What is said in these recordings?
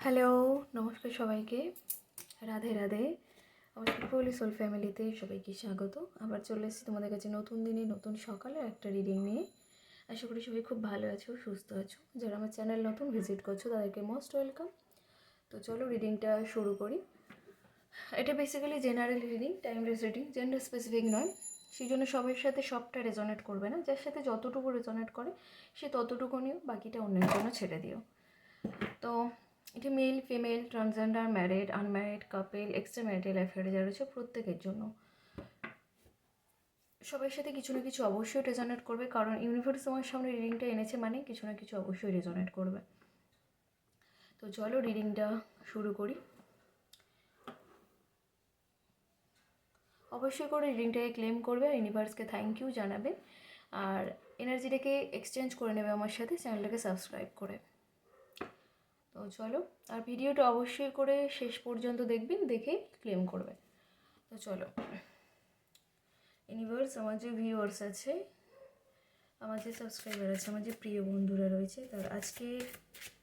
Hello, নমস্কার সবাইকে। রাধে রাধে। আমার সুপ্রলি সোল ফ্যামিলিতে সবাইকে স্বাগত। আবার চলে এসেছি তোমাদের কাছে নতুন দিনে নতুন সকালে একটা রিডিং নিয়ে। আশা করি সবাই খুব ভালো আছো, সুস্থ আছো। যারা আমার চ্যানেল নতুন ভিজিট করছো তাদেরকে মোস্ট ওয়েলকাম। তো চলো রিডিংটা শুরু করি। এটা basically general reading, timeless reading, gender specific নয়। সেই জন্য সবার সাথে সবটা রেজনেট করবে না। যার সাথে যতটুকু রেজনেট করে সে ততটুকু নিও, বাকিটা অন্যের জন্য ছেড়ে দিও। তো এটা male, female, transgender, married, unmarried, couple, extra marital অ্যাফেয়ারে যারা রয়েছে প্রত্যেকের জন্য। সবার সাথে কিছু না কিছু অবশ্যই রেজনেট করবে, কারণ ইউনিভার্স তোমার সামনে রিডিংটা এনেছে মানে কিছু না কিছু অবশ্যই রেজনেট করবে। তো চলো রিডিংটা শুরু করি। অবশ্যই করে রিডিংটাকে ক্লেম করবে আর ইউনিভার্সকে থ্যাংক ইউ জানাবে, আর এনার্জিটাকে এক্সচেঞ্জ করে নেবে আমার সাথে চ্যানেলটাকে সাবস্ক্রাইব করে। তো চলো, আর ভিডিওটা অবশ্যই করে শেষ পর্যন্ত দেখবেন, দেখে ক্লেম করবে। তো চলো, ইউনিভার্স, আমার যে ভিউয়ার্স আছে, আমার যে সাবস্ক্রাইবার আছে, আমার যে প্রিয় বন্ধুরা রয়েছে, তার আজকে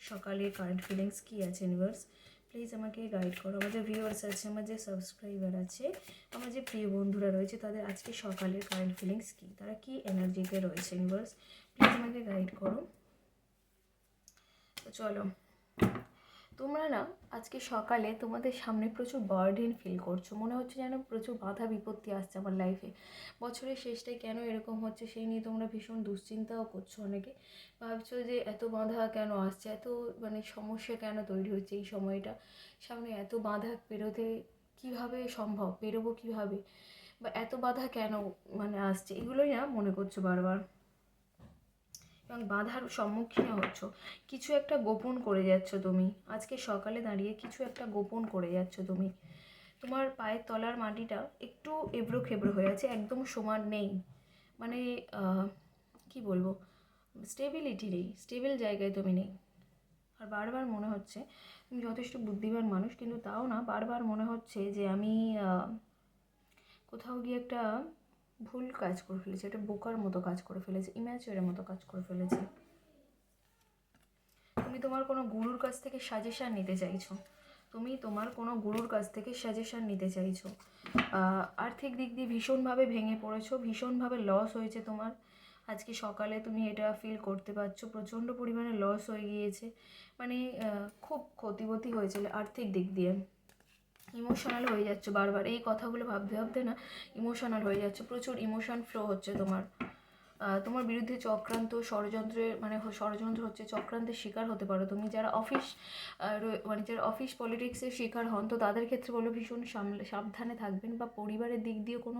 সকালে কারেন্ট ফিলিংস কী আছে ইউনিভার্স, প্লিজ আমাকে গাইড করো। আমার যে ভিউয়ার্স আছে, আমার যে সাবস্ক্রাইবার আছে, আমার যে প্রিয় বন্ধুরা রয়েছে, তাদের আজকে সকালের কারেন্ট ফিলিংস কী, তারা কী এনার্জিতে রয়েছে ইউনিভার্স, প্লিজ আমাকে গাইড করো। তো চলো, তোমরা না আজকে সকালে তোমাদের সামনে প্রচুর বার্ডেন ফিল করছো, মনে হচ্ছে যেন প্রচুর বাধা বিপত্তি আসছে আমার লাইফে। বছরের শেষটায় কেন এরকম হচ্ছে সেই নিয়ে তোমরা ভীষণ দুশ্চিন্তাও করছো। অনেকে ভাবছো যে এত বাধা কেন আসছে, এত সমস্যা কেন তৈরি হচ্ছে এই সময়টা, সামনে এত বাধা পেরোতে কীভাবে সম্ভব, পেরোবো কীভাবে, বা এত বাধা কেন আসছে, এগুলোই না মনে করছো বারবার, এবং বাধার সম্মুখীন হচ্ছ। কিছু একটা গোপন করে যাচ্ছ তুমি, আজকে সকালে দাঁড়িয়ে কিছু একটা গোপন করে যাচ্ছ তুমি। তোমার পায়ের তলার মাটিটা একটু এবড়ো খেবড়ো হয়ে আছে, একদম সমান নেই। মানে কি বলবো, স্টেবিলিটি নেই, স্টেবল জায়গায় তুমি নেই। আর বারবার মনে হচ্ছে তুমি যথেষ্ট বুদ্ধিমান মানুষ, কিন্তু তাও না, বারবার মনে হচ্ছে যে আমি কোথাও গিয়ে একটা ভুল কাজ করে ফেলেছি, একটা বোকার মতো কাজ করে ফেলেছি, ইম্যাচিওরের মতো কাজ করে ফেলেছি। তুমি তোমার কোনো গুরুর কাছ থেকে সাজেশান নিতে চাইছো, তুমি তোমার কোনো গুরুর কাছ থেকে সাজেশান নিতে চাইছো। আর্থিক দিক দিয়ে ভীষণভাবে ভেঙে পড়েছো, ভীষণভাবে লস হয়েছে তোমার। আজকে সকালে তুমি এটা ফিল করতে পারছো, প্রচণ্ড পরিমাণে লস হয়ে গিয়েছে, খুব ক্ষতিবতী হয়েছিল আর্থিক দিক দিয়ে। ইমোশনাল হয়ে যাচ্ছ বারবার, এই কথাগুলো ভাবতে ভাবতে না ইমোশনাল হয়ে যাচ্ছে, প্রচুর ইমোশন ফ্লো হচ্ছে তোমার। তোমার বিরুদ্ধে চক্রান্ত, ষড়যন্ত্রের ষড়যন্ত্র হচ্ছে, চক্রান্তের শিকার হতে পারো তুমি। যারা যারা অফিস পলিটিক্সের শিকার হন, তো তাদের ক্ষেত্রে বলো ভীষণ সাবধানে থাকবেন, বা পরিবারের দিক দিয়ে কোনো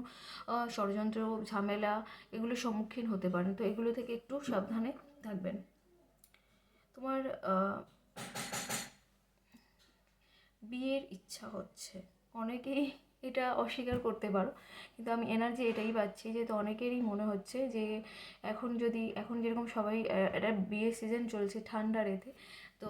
ষড়যন্ত্র, ঝামেলা, এগুলোর সম্মুখীন হতে পারেন, তো এগুলো থেকে একটু সাবধানে থাকবেন। তোমার বিয়ের ইচ্ছা হচ্ছে, অনেকেই এটা অস্বীকার করতে পারো, কিন্তু আমি এনার্জি এটাই পাচ্ছি যে তো অনেকেরই মনে হচ্ছে যে এখন যেরকম সবাই একটা বিয়ের সিজন চলছে ঠান্ডার এতে, তো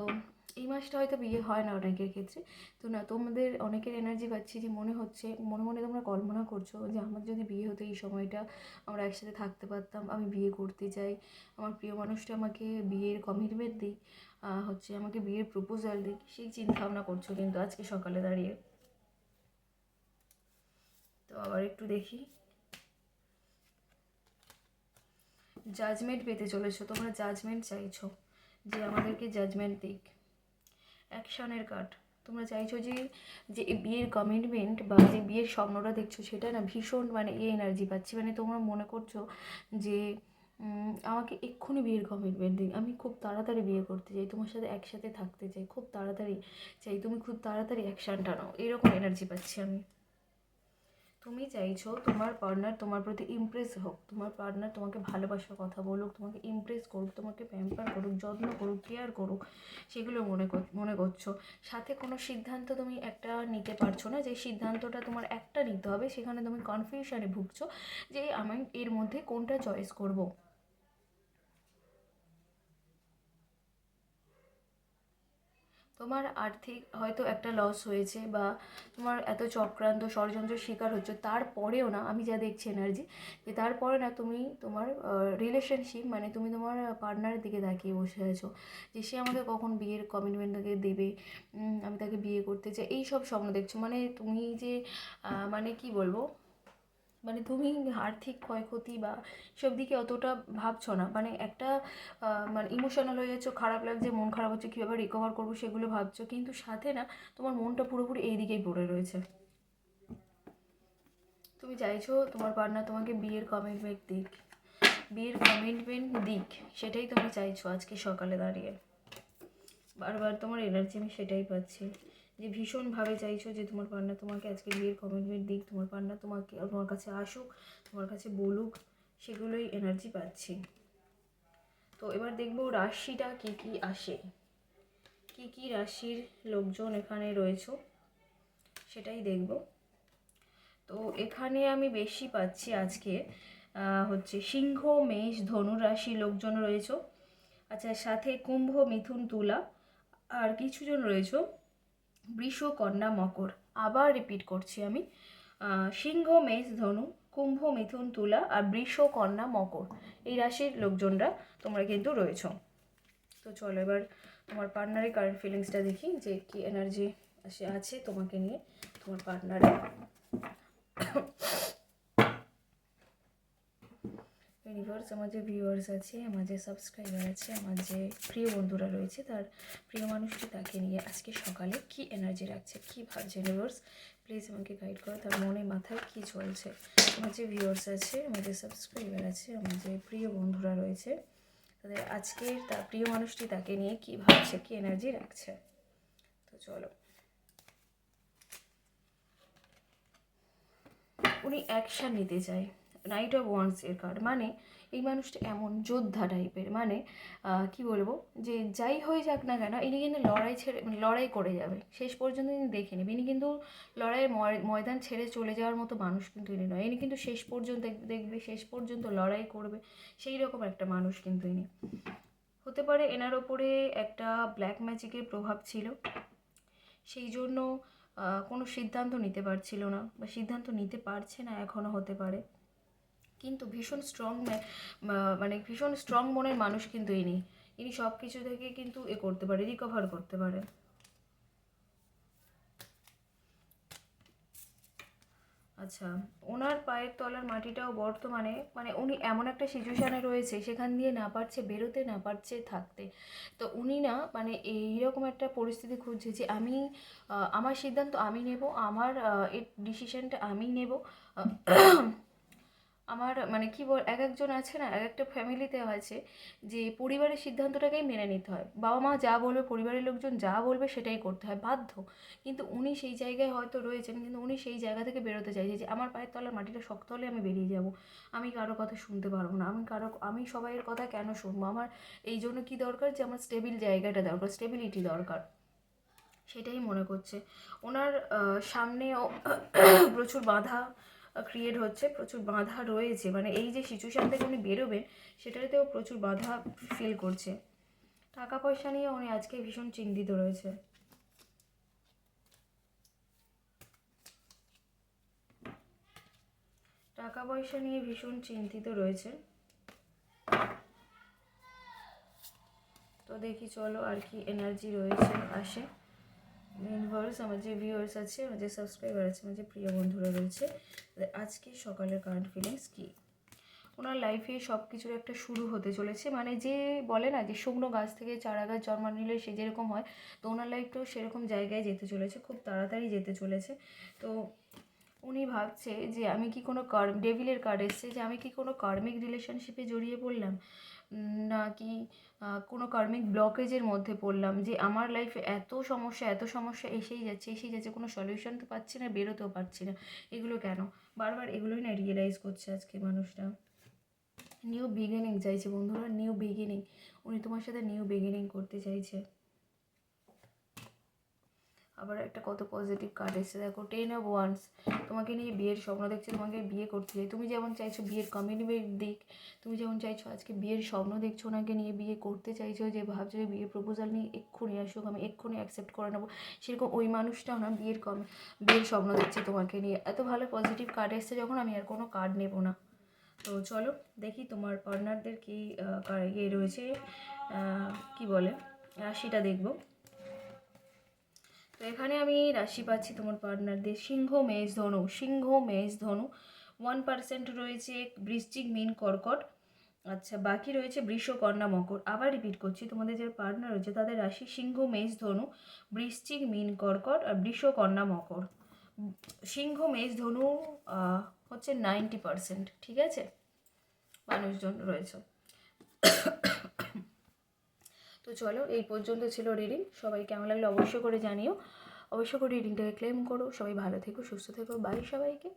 এই মাসটা হয়তো বিয়ে হয় না অনেকের ক্ষেত্রে। তো না, তোমাদের অনেকের এনার্জি পাচ্ছি যে মনে হচ্ছে, মনে মনে তোমরা কল্পনা করছো যে আমার যদি বিয়ে হতো এই সময়টা, আমরা একসাথে থাকতে পারতাম, আমি বিয়ে করতে চাই, আমার প্রিয় মানুষটা আমাকে বিয়ের কমিটমেন্ট দিই, আমাকে বিয়ের প্রপোজাল দিক, সেই চিন্তা ভাবনা করছো কিন্তু আজকে সকালে দাঁড়িয়ে। তো আবার একটু দেখি, জাজমেন্ট পেতে চলেছো, তোমরা জাজমেন্ট চাইছো যে আমাদেরকে জাজমেন্ট দিক। অ্যাকশনের কার্ড, তোমরা চাইছো যে যে বিয়ের কমিটমেন্ট বা যে বিয়ের স্বপ্নটা দেখছো সেটা না ভীষণ এই এনার্জি পাচ্ছি, তোমরা মনে করছো যে আমাকে এক্ষুনি বিয়ের কমিটমেন্ট দিই, আমি খুব তাড়াতাড়ি বিয়ে করতে চাই, তোমার সাথে একসাথে থাকতে চাই, খুব তাড়াতাড়ি চাই, তুমি খুব তাড়াতাড়ি অ্যাকশানটা নাও, এরকম এনার্জি পাচ্ছি আমি। তুমি চাইছো তোমার পার্টনার তোমার প্রতি ইমপ্রেস হোক, তোমার পার্টনার তোমাকে ভালোবাসার কথা বলুক, তোমাকে ইমপ্রেস করুক, তোমাকে প্যাম্পার করুক, যত্ন করুক, কেয়ার করুক, সেগুলো মনে করছো। সাথে কোনো সিদ্ধান্ত তুমি একটা নিতে পারছো না, যে সিদ্ধান্তটা তোমার একটা নিতে হবে, সেখানে তুমি কনফিউশনে ভুগছো যে আমি এর মধ্যে কোনটা চয়েস করব। তোমার আর্থিক হয়তো একটা লস হয়েছে বা তোমার এত চক্রান্ত ষড়যন্ত্রের শিকার হচ্ছে, তারপরেও না আমি যা দেখছি এনার্জি, যে তারপরে না তুমি তোমার রিলেশনশিপ মানে তুমি তোমার পার্টনারের দিকে তাকিয়ে বসে আছো, যে সে আমাকে কখন বিয়ের কমিটমেন্ট তাকে দেবে, আমি তাকে বিয়ে করতে চাই, এই সব স্বপ্ন দেখছো। মানে তুমি যে মানে কি বলবো, মানে তুমি আর্থিক ক্ষয়ক্ষতি বা সব দিকে অতটা ভাবছো না, মানে একটা মানে ইমোশনাল হয়ে যাচ্ছ, খারাপ লাগছে, মন খারাপ হচ্ছে, কীভাবে রিকভার করবো সেগুলো ভাবছো, কিন্তু সাথে না তোমার মনটা পুরোপুরি এই দিকেই পড়ে রয়েছে। তুমি চাইছো তোমার পার্টনার তোমাকে বিয়ের কমিটমেন্ট দিক, সেটাই তুমি চাইছো আজকে সকালে দাঁড়িয়ে। বারবার তোমার এনার্জি আমি সেটাই পাচ্ছি, যে ভীষণভাবে চাইছো যে তোমার পার্টনার তোমাকে আজকে বিয়ের কমিটমেন্ট দিক, তোমার পার্টনার তোমার কাছে আসুক, তোমার কাছে বলুক, সেগুলোই এনার্জি পাচ্ছি। তো এবার দেখবো রাশিটা কী কী আসে, কী কী রাশির লোকজন এখানে রয়েছে সেটাই দেখব। তো এখানে আমি বেশি পাচ্ছি আজকে হচ্ছে সিংহ, মেষ, ধনু রাশির লোকজন রয়েছে। আচ্ছা, সাথে কুম্ভ, মিথুন, তুলা, আর কিছুজন রয়েছে বৃষ, কন্যা, মকর। আবার রিপিট করছি আমি, সিংহ, মেষ, ধনু, কুম্ভ, মিথুন, তুলা আর বৃষ, কন্যা, মকর, এই রাশির লোকজনরা তোমরা কিন্তু রয়েছো। তো চলো এবার তোমার পার্টনারের কারেন্ট ফিলিংসটা দেখি, যে কি এনার্জি আছে তোমাকে নিয়ে তোমার পার্টনারের। ইউনিভার্স, আমার যে ভিউয়ার্স আছে, আমার যে সাবস্ক্রাইবার আছে, আমার যে প্রিয় বন্ধুরা রয়েছে, তার প্রিয় মানুষটি তাকে নিয়ে আজকে সকালে কি এনার্জি রাখছে, কী ভাবছে ইউনিভার্স, প্লিজ আমাকে গাইড করো, তার মনে মাথায় কী চলছে। আমার যে ভিউয়ার্স আছে, আমার যে সাবস্ক্রাইবার আছে, আমার যে প্রিয় বন্ধুরা রয়েছে, তাদের আজকে তার প্রিয় মানুষটি তাকে নিয়ে কী ভাবছে, কী এনার্জি রাখছে। তো চলো, উনি অ্যাকশান নিতে চায়, নাইট অফ ওয়ান্স এর কার্ড, মানে এই মানুষটা এমন যোদ্ধা টাইপের, মানে কি বলবো, যে যাই হয়ে যাক না কেন ইনি কিন্তু লড়াই করে যাবে শেষ পর্যন্ত, ইনি দেখে নেবে, ইনি কিন্তু লড়াইয়ের ময়দান ছেড়ে চলে যাওয়ার মতো মানুষ কিন্তু ইনি নয়, ইনি কিন্তু শেষ পর্যন্ত দেখবে, শেষ পর্যন্ত লড়াই করবে, সেই রকম একটা মানুষ কিন্তু ইনি। হতে পারে এনার ওপরে একটা ব্ল্যাক ম্যাজিকের প্রভাব ছিল, সেই জন্য কোনো সিদ্ধান্ত নিতে পারছিল না বা সিদ্ধান্ত নিতে পারছে না এখনও, হতে পারে। কিন্তু ভীষণ স্ট্রং, মানে ভীষণ স্ট্রং মনের মানুষ কিন্তু ইনি সব কিছু থেকে কিন্তু করতে পারে, রিকভার করতে পারে। আচ্ছা, ওনার পায়ের তলার মাটিটাও বর্তমানে, মানে উনি এমন একটা সিচুয়েশানে রয়েছে, সেখান দিয়ে না পারছে বেরোতে, না পারছে থাকতে। তো উনি না মানে এইরকম একটা পরিস্থিতি খুঁজছে, যে আমি আমার সিদ্ধান্ত আমি নেব, আমার এই ডিসিশানটা আমি নেব। আমার মানে কি বল, এক একজন আছে না, এক একটা ফ্যামিলিতে আছে যে পরিবারের সিদ্ধান্তটাকেই মেনে নিতে হয়, বাবা মা যা বলবে, পরিবারের লোকজন যা বলবে সেটাই করতে হয়, বাধ্য। কিন্তু উনি সেই জায়গায় হয়তো রয়েছেন, কিন্তু উনি সেই জায়গা থেকে বেরোতে চাইছে, যে আমার পায়ের তলার মাটিটা শক্ত হলে আমি বেরিয়ে যাব, আমি কারো কথা শুনতে পারবো না, আমি সবাইয়ের কথা কেন শুনবো, আমার এই জন্য কী দরকার, যে আমার স্টেবিল জায়গাটা দরকার, স্টেবিলিটি দরকার, সেটাই মনে করছে। ওনার সামনেও প্রচুর বাধা ক্রিয়েট হচ্ছে, প্রচুর বাধা রয়েছে, মানে এই যে সিচুয়েশান থেকে উনি বেরোবেন সেটাতেও প্রচুর বাধা ফিল করছে। টাকা পয়সা নিয়ে উনি আজকে ভীষণ চিন্তিত রয়েছে। টাকা পয়সা নিয়ে ভীষণ চিন্তিত রয়েছে। তো দেখি চলো আর কি এনার্জি রয়েছে আসে। ইউনিভার্স, আমার যে ভিউয়ার্স আছে, আমার যে সাবস্ক্রাইবার আছে, আমার যে প্রিয় বন্ধুরা রয়েছে, আজকে সকালের কারেন্ট ফিলিংস কী। ওনার লাইফে সব কিছুর একটা শুরু হতে চলেছে, মানে যে বলে না যে শুকনো গাছ থেকে চারা গাছ জন্ম নিলে সে যেরকম হয়, তো ওনার লাইফটাও সেরকম জায়গায় যেতে চলেছে, খুব তাড়াতাড়ি যেতে চলেছে। তো উনি ভাবছে যে আমি কি কোনো ডেভিলের কার্ড এসছে, যে আমি কি কোনো কার্মিক রিলেশনশিপে জড়িয়ে পড়লাম, নাকি কোনো কার্মিক ব্লকেজের মধ্যে পড়লাম, যে আমার লাইফে এত সমস্যা এসেই যাচ্ছে, কোনো সলিউশন তো পাচ্ছি না, বেরোতেও পারছি না, এগুলো কেন, বারবার এগুলোই না রিয়েলাইজ করছে আজকে মানুষটা। নিউ বিগিনিং চাইছে বন্ধুরা, নিউ বিগিনিং, উনি তোমার সাথে নিউ বিগিনিং করতে চাইছে। আবার একটা কত পজিটিভ কার্ড এসেছে দেখো, 10 অফ ওয়ান্স। তোমাকে নিয়ে বিয়ের স্বপ্ন দেখছে, তোমাকে বিয়ে করতে চাই। তুমি যেমন চাইছো বিয়ের কমিটমেন্ট দিক, তুমি যেমন চাইছো আজকে বিয়ের স্বপ্ন দেখছো, ওনাকে নিয়ে বিয়ে করতে চাইছো, যে ভাবছো যে বিয়ের প্রপোজাল নিয়ে এক্ষুনি আসুক, আমি এক্ষুনি অ্যাকসেপ্ট করে নেবো, সেরকম ওই মানুষটাও না বিয়ের স্বপ্ন দেখছে তোমাকে নিয়ে। এত ভালো পজিটিভ কার্ড এসছে যখন, আমি আর কোনো কার্ড নেবো না। তো চলো দেখি তোমার পার্টনারদের কি ইয়ে রয়েছে, কি বলে, রাশিটা দেখবো। তো এখানে আমি রাশি পাচ্ছি তোমার পার্টনারদের সিংহ মেষ ধনু। সিংহ মেষ ধনু 1% রয়েছে, বৃশ্চিক মীন কর্কট। আচ্ছা, বাকি রয়েছে বৃষ কন্যা মকর। আবার রিপিট করছি, তোমাদের যে পার্টনার রয়েছে তাদের রাশি সিংহ মেষ ধনু, বৃশ্চিক মীন কর্কট আর বৃষ কন্যা মকর। সিংহ মেষ ধনু হচ্ছে 90%, ঠিক আছে, মানুষজন রয়েছে। তো চলো, এই পর্যন্ত ছিল রিডিং। সবাই কেমন লাগলো অবশ্যই করে জানিও, অবশ্যই করে রিডিংটাকে ক্লেম করো। সবাই ভালো থেকো, সুস্থ থেকো, বাই সবাইকে।